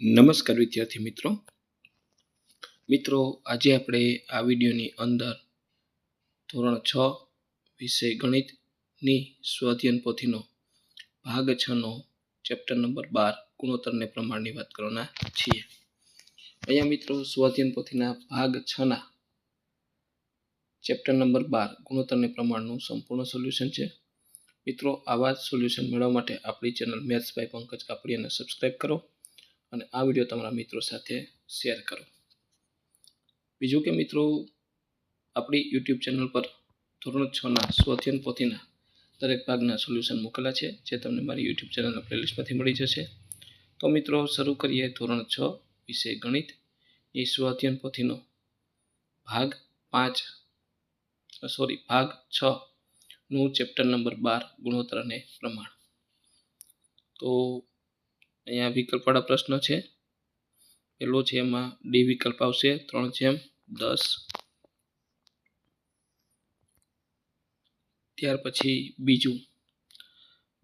નમસ્કાર વિદ્યાર્થી મિત્રો આજે આપણે આ વિડીયોની અંદર ધોરણ 6 વિષય ગણિતની સ્વાધ્યાયન પોથીનો ભાગ 6 નો ચેપ્ટર નંબર 12 ગુણોત્તરને પ્રમાણની વાત કરવાના છીએ। અહીંયા મિત્રો સ્વાધ્યાયન પોથીના ભાગ 6 ના ચેપ્ટર નંબર 12 ગુણોત્તરને પ્રમાણનું સંપૂર્ણ સોલ્યુશન છે। મિત્રો આવા જ સોલ્યુશન મેળવવા માટે આપણી ચેનલ મેથ્સ બાય પંકજ કાપડિયાને સબસ્ક્રાઇબ કરો અને આ વિડીયો તમારા મિત્રો સાથે શેર કરો। બીજું કે મિત્રો આપણી યુટ્યુબ ચેનલ પર ધોરણ 6 ના સ્વાધ્યાયન પોથીના દરેક ભાગના સોલ્યુશન મૂકેલા છે, જે તમને મારી યુટ્યુબ ચેનલના પ્લેલિસ્ટમાંથી મળી જશે। તો મિત્રો શરૂ કરીએ ધોરણ 6 વિષય ગણિત એ સ્વાધ્યાયન પોથીનો ભાગ 6 નું ચેપ્ટર નંબર 12 ગુણોત્તર અને પ્રમાણ। તો અહીંયા વિકલ્પવાળા પ્રશ્ન છે। પહેલો છે એમાં ડી વિકલ્પ આવશે 3/10। ત્યાર પછી બીજું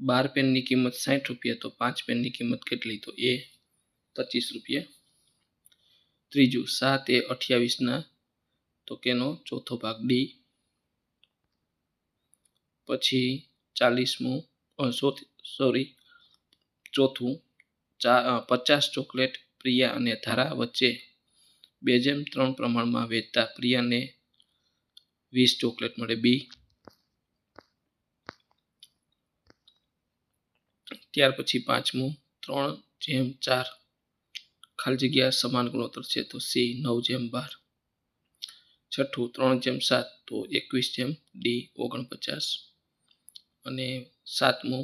12 પેનની કિંમત 60 રૂપિયા, તો 5 પેનની કિંમત કેટલી? તો એ 25 રૂપિયા। ત્રીજું 7 એ 28 તો કેનો ચોથો ભાગ ડી। પછી 40મું ચોથું 50 ચોકલેટ પ્રિયા અને ધારા વચ્ચે 2:3 પ્રમાણમાં વેચતા પ્રિયાને 20 ચોકલેટ મળે બી। ત્યાર પછી પાંચમું 3/4 ખાલી જગ્યા સમાન ગુણોત્તર છે, તો સી 9/12। છઠ્ઠું 3/7 તો 21/ડી 49। અને સાતમું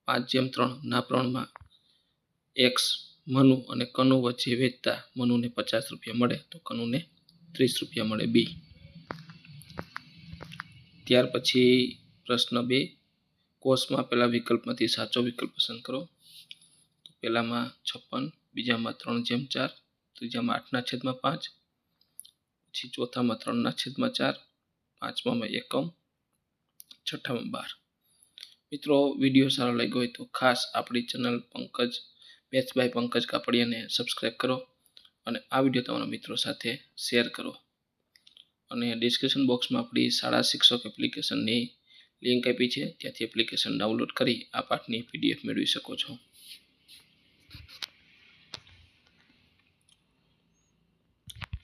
5/3 ના પ્રમાણમાં એક્સ મનુ અને કનુ વચ્ચે વેચતા મનુને 50 રૂપિયા મળે, તો કનુને 30 રૂપિયા મળે બી। ત્યાર પછી પ્રશ્ન 2 કોષમાં આપેલા વિકલ્પમાંથી સાચો વિકલ્પ પસંદ કરો। તો પહેલામાં 56, બીજામાં 3/4, ત્રીજામાં 8/5, પછી ચોથામાં 3/4, પાંચમામાં એકમ, છઠ્ઠામાં 12। મિત્રો વિડીયો સારો લાગ્યો હોય તો ખાસ આપણી ચેનલ મેથ્સ બાય પંકજ કાપડિયાને સબસ્ક્રાઇબ કરો અને આ વિડીયો તમારા મિત્રો સાથે શેર કરો। અને ડિસ્ક્રિપ્શન બોક્સમાં આપણી શાળા શિક્ષક એપ્લિકેશનની લિંક આપી છે, ત્યાંથી એપ્લિકેશન ડાઉનલોડ કરી આ પાઠની PDF મેળવી શકો છો।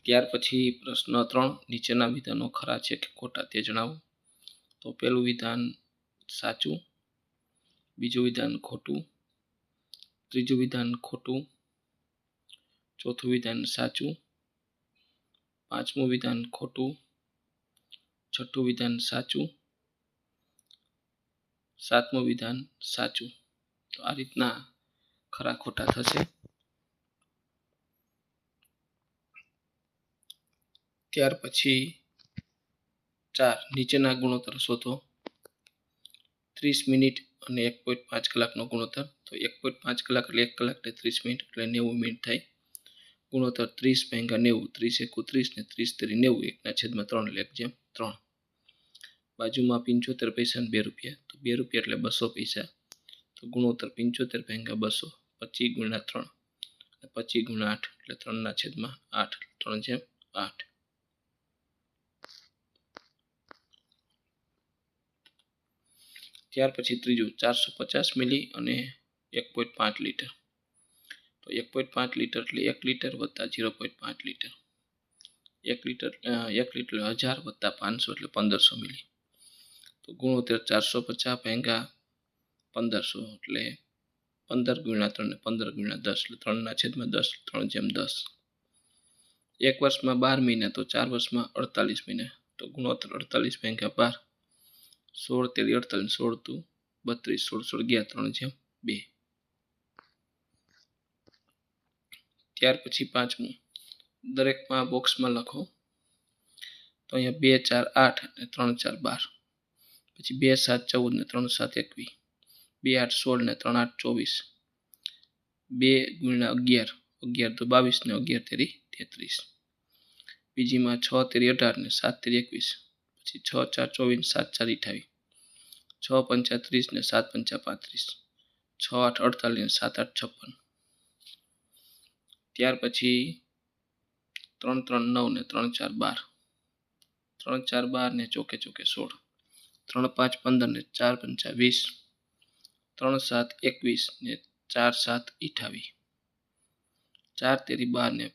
ત્યાર પછી પ્રશ્ન 3 નીચેના વિધાનો ખરા છે કે ખોટા તે જણાવો। તો પહેલું વિધાન સાચું, બીજું વિધાન ખોટું, ત્રીજું વિધાન ખોટું, ચોથું વિધાન સાચું, પાંચમું વિધાન ખોટું, છઠ્ઠું વિધાન સાચું, સાતમું વિધાન સાચું। તો આ રીતના ખરા ખોટા થશે। ત્યાર પછી 4 નીચેના ગુણોત્તર શોધો। 30 મિનિટ અને 1.5 કલાકનો ગુણોત્તર, તો 1.5 કલાક એટલે 1 કલાક ને 30 મિનિટ એટલે 90 મિનિટ થાય। ગુણોત્તર 30 × 90, 30 × 30 ને 30 × 90 1/3 એટલે 1/3। બાજુમાં 75 પૈસા અને 2 રૂપિયા, તો 2 રૂપિયા એટલે 200 પૈસા, તો ગુણોત્તર 75 × 200, 25 × 3 અને 25 × 8 એટલે 3/8, 3/8। ત્યાર પછી ત્રીજું 450 મિલી અને 1.5 લીટર, તો 1.5 લીટર એટલે 1 લીટર વત્તા 0.5 લીટર, 1 લીટર 1000 વત્તા 500 એટલે 1500 મિલી, તો ગુણોત્તર 450 × 1500 એટલે 15 × 3 ને 15 × 10 એટલે 3/10, 3/10। એક વર્ષમાં 12 મહિના, તો 4 વર્ષમાં 48 મહિના, તો ગુણોત્તર 48 × 12, 16 તેરી 48, 16 × 32, 16 × 11, 3/2। ત્યાર પછી પાંચમું દરેકમાં બોક્સમાં લખો। તો અહીંયા 2 4 8 અને 3 4 12, પછી 2 7 14 ને 3 7 21, 2 8 16 ને 3 8 24, 2 × 11, 11 તો 22 ને 11 તેરી 33। બીજીમાં 6 તેરી 18 ને 7 તેરી 21, પછી 6 4 24, 7 4 28, 6 5 30 ને 7 5 35, 6 8 48 ને 7 8 56, ત્યાર પછી 3 3 9 ને 3 4 12, 3 4 12 ને ચોકે ચોકે 16, 3 5 15 ને 4 5 20, 3 7 21 ને 4 7 28, 4 તેરી 12 ને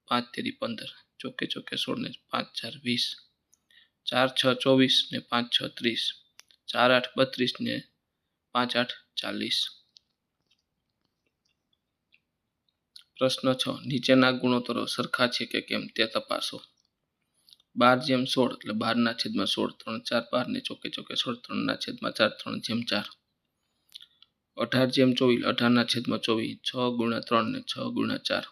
5 તેરી 15, ચોકે ચોકે 16 ને 5 4 20, 4 6 24 ને 5 6 30, 4 8 32 ને 5 8 40. પ્રશ્ન 6. નીચેના ગુણોત્તરો સરખા છે કે કેમ તે તપાસો. 12/16 એટલે 12/16, 3 4 12 ને ચોકે ચોકે 16, 3/4, 3/4. 18/24 18/24, 6 × 3 ને 6 × 4,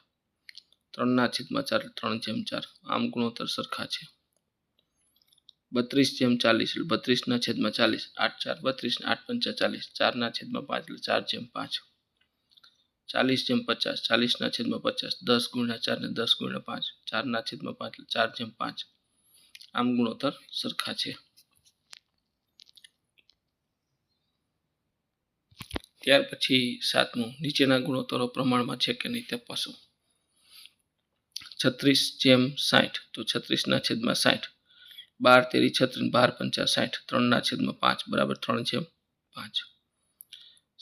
3/4, 3/4. આમ ગુણોત્તર સરખા છે. 32/40 32/40, 8 4 32 ને 8 5 40, 4/5 એટલે 4/5. 40/50 40/50, 10 × 4 ને 10 × 5, 4/5 એટલે 4/5. આમ ગુણોત્તર સરખા છે. ત્યાર પછી 7મું. નીચેના ગુણોત્તરો પ્રમાણમાં છે કે નહીં તપાસો. 36/60 તો 36/60, 12 તેરી 36, 12 પંચા 60, 3/5 બરાબર 3/5.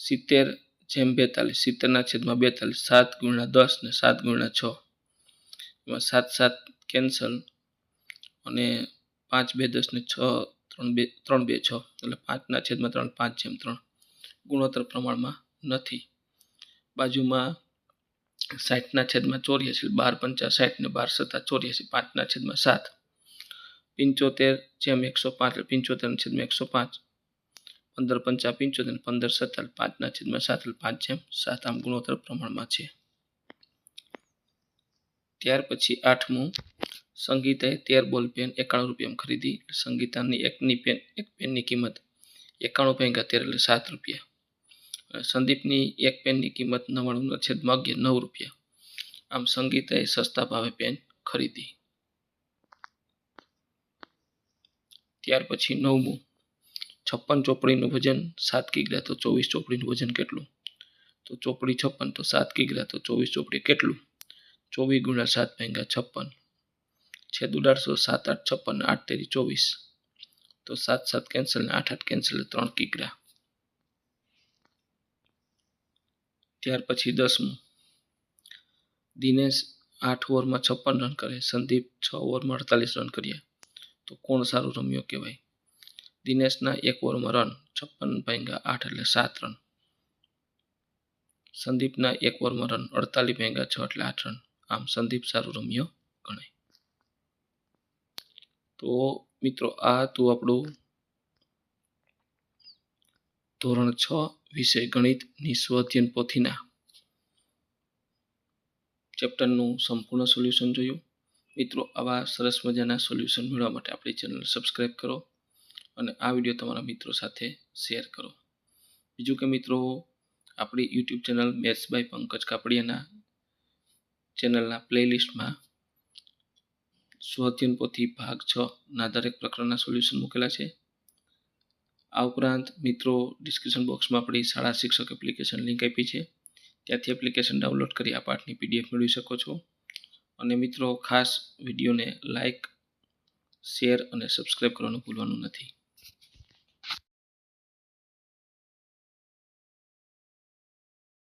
70/42 70/42, 7 × 10 ને 7 × 6, એમાં 7 7 કેન્સલ અને 5 2 10 ને 6 3 2 6 એટલે 5/3 5/3. ગુણોત્તર પ્રમાણમાં નથી. બાજુમાં 60/84, 12 પંચા 60 ને 12 સત્તા 84, 5/7. 75/105 75/105, 15 પંચા 75, 15 સત્તા 5/7 5/7. આમ ગુણોત્તર પ્રમાણમાં છે. ત્યાર પછી 8મું. સંગીતાએ 13 બોલ પેન 91 રૂપિયામાં ખરીદી. સંગીતાની એક પેનની કિંમત 91 × 13 એટલે 7 રૂપિયા. સંદીપની એક પેનની કિંમત 99/11 9 રૂપિયા. આમ સંગીતાએ સસ્તા ભાવે પેન ખરીદી. ત્યાર પછી 9મું. 56 ચોપડીનું વજન 7 કિગ્રા તો 24 ચોપડીનું વજન કેટલું? તો ચોપડી 56 તો 7 કિગ્રા તો 24 ચોપડી કેટલું? 24 × 7 × 56. છેદ ઉડાડશો 7 8 56 8 તેરી 24, તો 7 7 કેન્સલ ને 8 8 કેન્સલ 3 કિગ્રા. ત્યાર પછી 10મું. દિનેશ 8 ઓવરમાં 56 રન કરે, સંદીપ 6 ઓવરમાં 48 રન કર્યા, તો કોણ સારું રમ્યો કહેવાય? દિનેશના 1 ઓવરમાં રન 56 × 8 એટલે 7 રન. સંદીપના 1 ઓવરમાં રન 48 × 6 એટલે 8 રન. આમ સંદીપ સારું રમ્યો ગણાય. તો મિત્રો આ હતું આપણું ધોરણ 6 વિષય ગણિતની સ્વઅધ્યયન પોથીના ચેપ્ટરનું સંપૂર્ણ સોલ્યુશન જોયું. મિત્રો આવા સરસ મજાના સોલ્યુશન મેળવવા માટે આપણી ચેનલ સબસ્ક્રાઈબ કરો અને આ વિડીયો તમારા મિત્રો સાથે શેર કરો. બીજું કે મિત્રો આપણી YouTube channel maths by Pankaj કાપડિયાના ચેનલના પ્લેલિસ્ટમાં સ્વઅધ્યયન પોથી ભાગ 6ના દરેક પ્રકરણના સોલ્યુશન મૂકેલા છે. આ ઉપરાંત મિત્રો ડિસ્ક્રિપ્શન બોક્સમાં આપણી શાળા શિક્ષક એપ્લિકેશન લિંક આપી છે. ત્યાંથી એપ્લિકેશન ડાઉનલોડ કરી આ પાઠની PDF મેળવી શકો છો. અને મિત્રો ખાસ વિડીયોને લાઇક, શેર અને સબસ્ક્રાઈબ કરવાનું ભૂલવાનું નથી.